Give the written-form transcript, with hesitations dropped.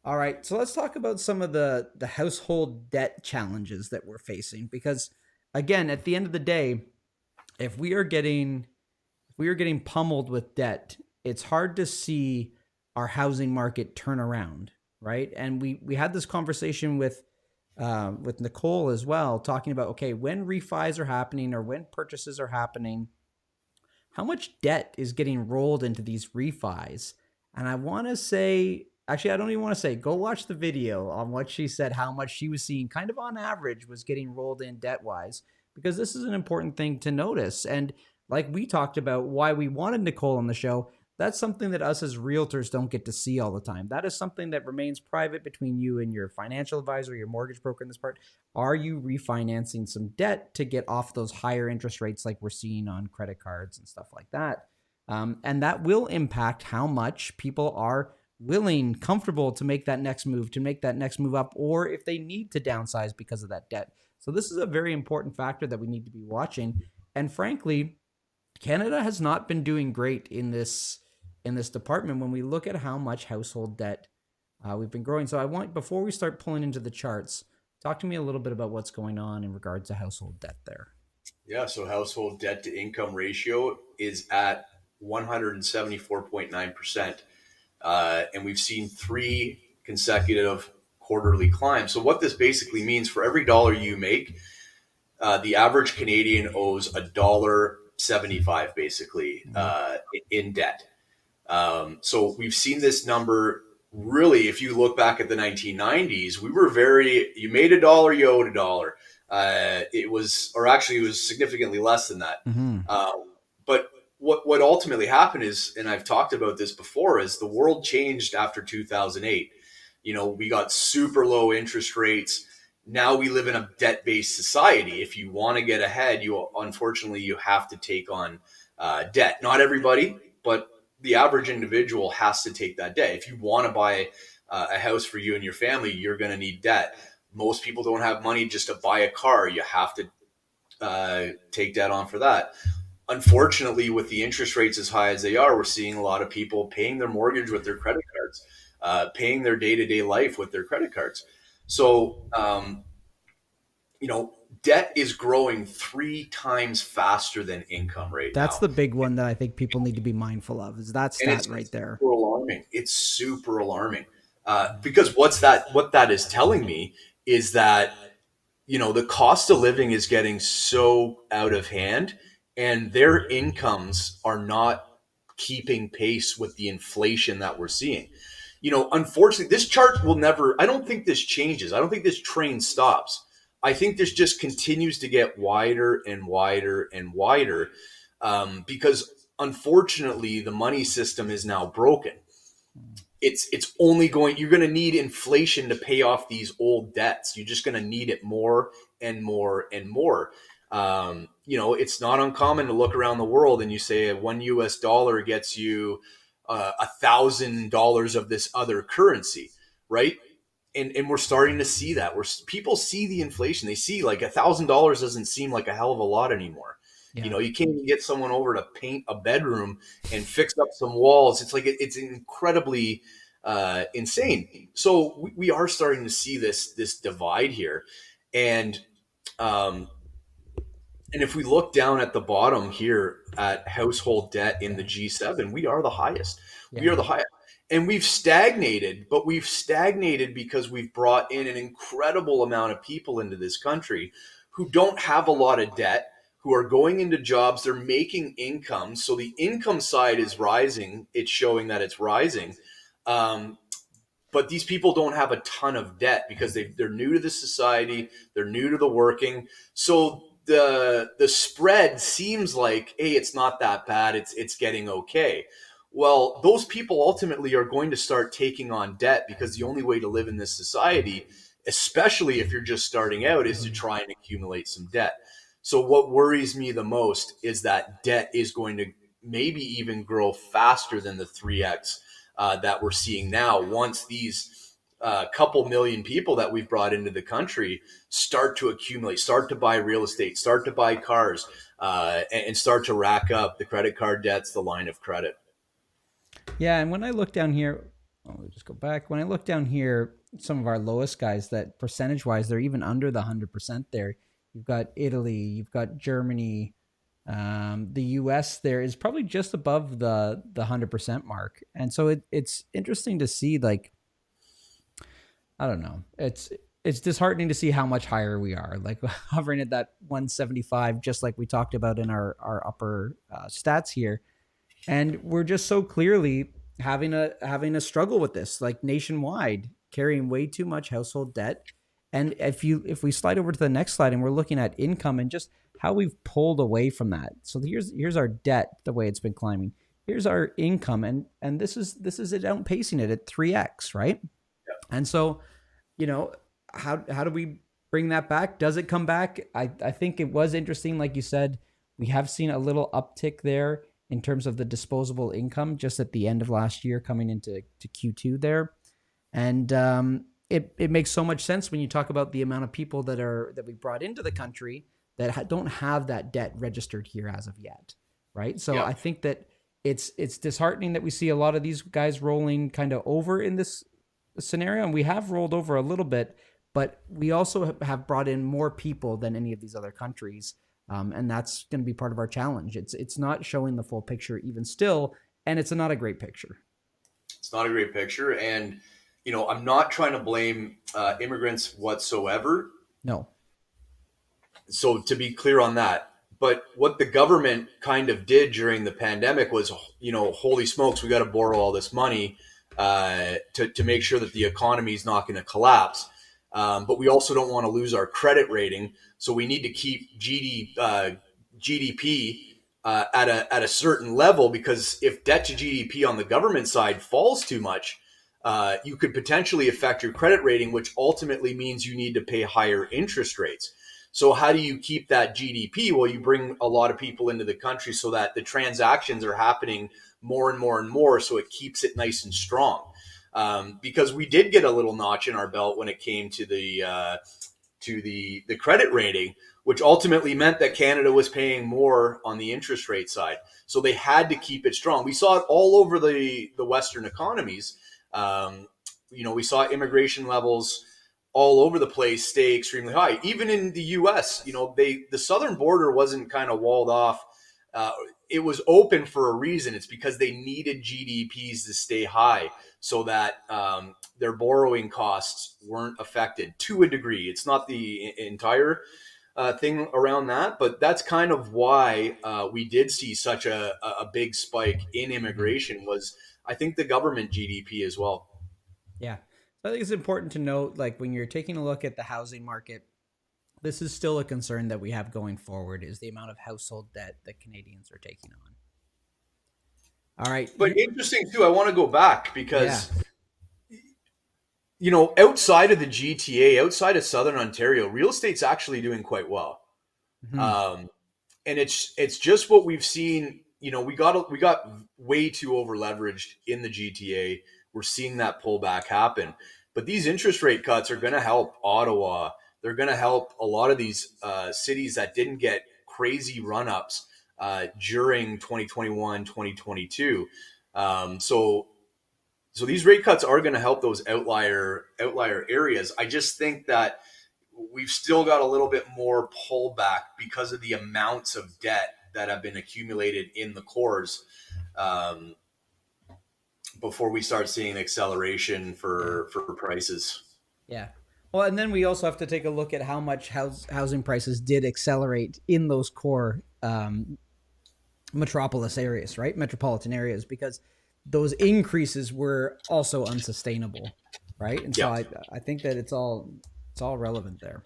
All right, so let's talk about some of the household debt challenges that we're facing because again, at the end of the day, if we are getting pummeled with debt, it's hard to see our housing market turn around, right? And we had this conversation with Nicole as well, talking about okay, when refis are happening or when purchases are happening, how much debt is getting rolled into these refis? And I want to say, actually, I don't even want to say, go watch the video on what she said, how much she was seeing kind of on average was getting rolled in debt wise, because this is an important thing to notice. And like we talked about, why we wanted Nicole on the show, that's something that us as realtors don't get to see all the time. That is something that remains private between you and your financial advisor, your mortgage broker in this part. Are you refinancing some debt to get off those higher interest rates like we're seeing on credit cards and stuff like that? And that will impact how much people are willing, comfortable to make that next move, to make that next move up, or if they need to downsize because of that debt. So this is a very important factor that we need to be watching. And frankly, Canada has not been doing great in this department when we look at how much household debt we've been growing. So I want, before we start pulling into the charts, talk to me a little bit about what's going on in regards to household debt there. Yeah, so household debt to income ratio is at 174.9%. And we've seen three consecutive quarterly climbs. So what this basically means, for every dollar you make, the average Canadian owes $1.75 basically in debt. So we've seen this number really, if you look back at the 1990s, we were you made a dollar, you owed a dollar. It was, or actually it was significantly less than that. Mm-hmm. But what ultimately happened is, and I've talked about this before, is the world changed after 2008. We got super low interest rates. Now we live in a debt-based society. If you want to get ahead, unfortunately you have to take on debt. Not everybody, but the average individual has to take that debt. If you want to buy a house for you and your family, you're going to need debt. Most people don't have money just to buy a car. You have to take debt on for that. Unfortunately, with the interest rates as high as they are, we're seeing a lot of people paying their mortgage with their credit cards, paying their day-to-day life with their credit cards. So, debt is growing 3 times faster than income right That's now. the big one that I think people need to be mindful of, is that And stat it's right there. super alarming. It's super alarming. Because what that is telling me is that, the cost of living is getting so out of hand, and their incomes are not keeping pace with the inflation that we're seeing. Unfortunately, this chart will never, I don't think this changes. I don't think this train stops. I think this just continues to get wider and wider and wider, because unfortunately the money system is now broken. It's only you're going to need inflation to pay off these old debts. You're just going to need it more and more and more. It's not uncommon to look around the world and you say $1 gets you $1,000 of this other currency, right? And we're starting to see that, where people see the inflation. They see like $1,000 doesn't seem like a hell of a lot anymore. Yeah. You can't even get someone over to paint a bedroom and fix up some walls. It's like it's incredibly insane. So we are starting to see this divide here, and and if we look down at the bottom here at household debt in the G7, we are the highest. We Yeah. are the highest. And we've stagnated, but we've stagnated because we've brought in an incredible amount of people into this country who don't have a lot of debt, who are going into jobs, they're making income. So the income side is rising. It's showing that it's rising. But these people don't have a ton of debt because they're new to the society. They're new to the working. So the spread seems like, hey, it's not that bad. It's getting okay. Well, those people ultimately are going to start taking on debt, because the only way to live in this society, especially if you're just starting out, is to try and accumulate some debt. So what worries me the most is that debt is going to maybe even grow faster than the 3x that we're seeing now, once these couple million people that we've brought into the country start to accumulate, start to buy real estate, start to buy cars, and start to rack up the credit card debts, the line of credit. Yeah, and when I look down here, Let me just go back. When I look down here, some of our lowest guys that percentage wise, they're even under the 100% there. You've got Italy, you've got Germany, the US there is probably just above the 100% mark. And so it's interesting to see, like, I don't know. It's disheartening to see how much higher we are, like hovering at that 175, just like we talked about in our upper stats here. And we're just so clearly having a struggle with this, like nationwide, carrying way too much household debt. And if we slide over to the next slide and we're looking at income and just how we've pulled away from that. So here's our debt, the way it's been climbing. Here's our income, and this is it outpacing it at 3x, right? And so, you know, how do we bring that back? Does it come back? I think it was interesting, like you said, we have seen a little uptick there in terms of the disposable income just at the end of last year coming into Q2 there. And it makes so much sense when you talk about the amount of people that we brought into the country that don't have that debt registered here as of yet, right? So Yeah. I think that it's disheartening that we see a lot of these guys rolling kind of over in this scenario, and we have rolled over a little bit, but we also have brought in more people than any of these other countries, and that's going to be part of our challenge. It's not showing the full picture even still, and it's not a great picture. It's not a great picture. And, I'm not trying to blame immigrants whatsoever. No. So to be clear on that, but what the government kind of did during the pandemic was, holy smokes, we got to borrow all this money to make sure that the economy is not going to collapse. But we also don't want to lose our credit rating. So we need to keep GDP at a certain level, because if debt to GDP on the government side falls too much, you could potentially affect your credit rating, which ultimately means you need to pay higher interest rates. So how do you keep that GDP? Well, you bring a lot of people into the country so that the transactions are happening more and more and more, so it keeps it nice and strong. Because we did get a little notch in our belt when it came to the credit rating, which ultimately meant that Canada was paying more on the interest rate side. So they had to keep it strong. We saw it all over the Western economies. We saw immigration levels all over the place stay extremely high. Even in the U.S., the southern border wasn't kind of walled off. It was open for a reason. It's because they needed GDPs to stay high so that their borrowing costs weren't affected to a degree. It's not the entire thing around that, but that's kind of why we did see such a big spike in immigration, was, I think, the government GDP as well. Yeah. So I think it's important to note, like, when you're taking a look at the housing market, this is still a concern that we have going forward, is the amount of household debt that Canadians are taking on. All right. But interesting too, I want to go back Yeah. because, outside of the GTA, outside of Southern Ontario, real estate's actually doing quite well. Mhm. Um, and it's just what we've seen. We got way too over leveraged in the GTA. We're seeing that pullback happen, but these interest rate cuts are going to help Ottawa. They're going to help a lot of these cities that didn't get crazy run ups during 2021, 2022. So these rate cuts are going to help those outlier areas. I just think that we've still got a little bit more pullback because of the amounts of debt that have been accumulated in the cores, um, before we start seeing acceleration Yeah. for prices. Yeah. Well, and then we also have to take a look at how much housing prices did accelerate in those core metropolis areas, right? Metropolitan areas, because those increases were also unsustainable, right? And so Yeah. I think that it's all relevant there.